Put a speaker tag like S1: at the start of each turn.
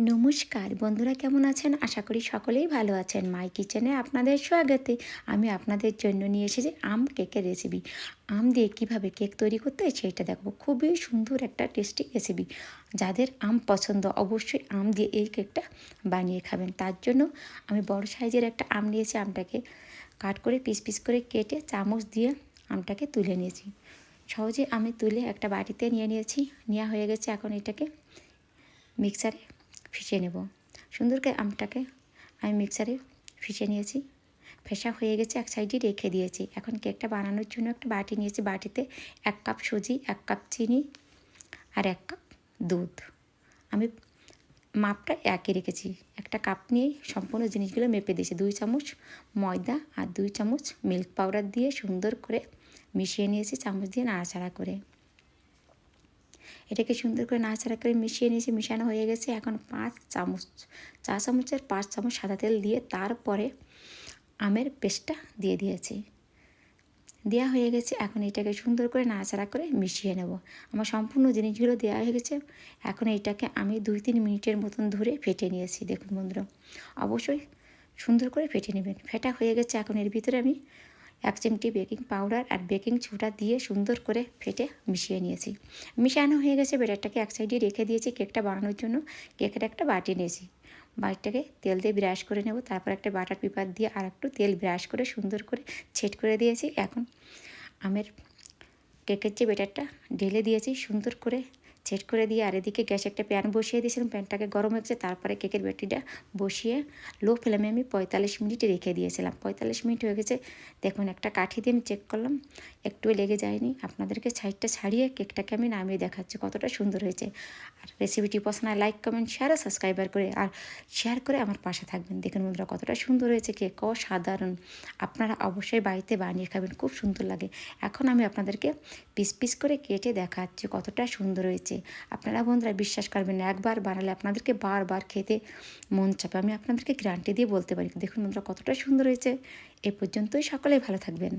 S1: নমস্কার বন্ধুরা, কেমন আছেন? আশা করি সকলেই ভালো আছেন। মাই কিচেনে আপনাদের স্বাগতে। আমি আপনাদের জন্য নিয়ে এসেছি আম কেকের রেসিপি। আম দিয়ে কিভাবে কেক তৈরি করতে হয় সেইটা দেখাবো। খুবই সুন্দর একটা টেস্টি রেসিপি। যাদের আম পছন্দ অবশ্যই আম দিয়ে এই কেকটা বানিয়ে খাবেন। তার জন্য আমি বড় সাইজের একটা আম নিয়েছি। আমটাকে কাট করে পিস পিস করে কেটে চামচ দিয়ে আমটাকে তুলে নিয়েছি। সহজে আমি তুলে একটা বাটিতে নিয়ে নিয়েছি। নেওয়া হয়ে গেছে। এখন এটাকে মিক্সারে ফিশে নেব। সুন্দর করে আমটাকে আমি মিক্সারে ফিশে নিয়েছি। ফেসা হয়ে গেছে, এক সাইডে রেখে দিয়েছি। এখন কেকটা বানানোর জন্য একটা বাটি নিয়েছি। বাটিতে 1 কাপ সুজি, 1 কাপ চিনি আর 1 কাপ দুধ। আমি মাপটা একই রেখেছি। একটা কাপ নিয়েই সম্পূর্ণ জিনিসগুলো মেপে দিয়েছি। 2 চামচ ময়দা আর 2 চামচ মিল্ক পাউডার দিয়ে সুন্দর করে মিশিয়ে নিয়েছি চামচ দিয়ে নাড়াচাড়া করে। এটাকে সুন্দর করে নাড়াচাড়া করে মিশিয়ে নিয়েছি। মিশানো হয়ে গেছে। এখন 5 চামচ, চা চামচের 5 চামচ সাদা তেল দিয়ে তারপরে আমের পেস্টটা দিয়ে দিয়েছি। দেওয়া হয়ে গেছে। এখন এটাকে সুন্দর করে নাড়াচাড়া করে মিশিয়ে নেব। আমার সম্পূর্ণ জিনিসগুলো দেওয়া হয়ে গেছে। এখন এইটাকে আমি 2-3 মিনিটের মতন ধরে ফেটে নিয়েছি। দেখুন বন্ধুরা, অবশ্যই সুন্দর করে ফেটে নেবেন। ফেটা হয়ে গেছে। এখন এর ভিতরে আমি 1 চিমটি বেকিং পাউডার আর বেকিং সোডা দিয়ে সুন্দর করে ফেটে মিশিয়ে নিয়েছি। মিশানো হয়ে গেছে। ব্যাটারটাকে এক সাইডে রেখে দিয়েছি। কেকটা বানানোর জন্য কেকের একটা বাটি নিয়েছি। বাটিটাকে তেল দিয়ে ব্রাশ করে নেব। তারপর একটা বাটার পেপার দিয়ে আর একটু তেল ব্রাশ করে সুন্দর করে ছেট করে দিয়েছি। এখন আমের কেকের যে ব্যাটারটা ঢেলে দিয়েছি সুন্দর করে সেট করে দিয়ে, আর এদিকে গ্যাসে একটা প্যান বসিয়ে দিয়েছিলাম। প্যানটাকে গরম হয়েছে। তারপরে কেকের ব্যাটারিটা বসিয়ে লো ফ্লেমে আমি 45 মিনিট রেখে দিয়েছিলাম। 45 মিনিট হয়ে গেছে। দেখুন একটা কাঠি দিয়ে আমি চেক করলাম, একটুও লেগে যায়নি। আপনাদেরকে সাইডটা ছাড়িয়ে কেকটাকে আমি নামিয়ে দেখাচ্ছি কতটা সুন্দর হয়েছে। আর রেসিপিটি পছন্দ হয় লাইক, কমেন্ট, শেয়ার আর সাবস্ক্রাইবার করে আর শেয়ার করে আমার পাশে থাকবেন। দেখুন বন্ধুরা, কতটা সুন্দর হয়েছে কেক, অসাধারণ। আপনারা অবশ্যই বাড়িতে বানিয়ে খাবেন, খুব সুন্দর লাগে। এখন আমি আপনাদেরকে পিস পিস করে কেটে দেখাচ্ছি কতটা সুন্দর হয়েছে। আপনারা বন্ধুরা বিশ্বাস করবেন না, একবার বানালে আপনাদেরকে বারবার খেতে মন চাবে। আমি আপনাদেরকে গ্যারান্টি দিয়ে বলতে পারি। দেখুন বন্ধুরা, কতটা সুন্দর হয়েছে। এ পর্যন্তই, সকলেই ভালো থাকবেন।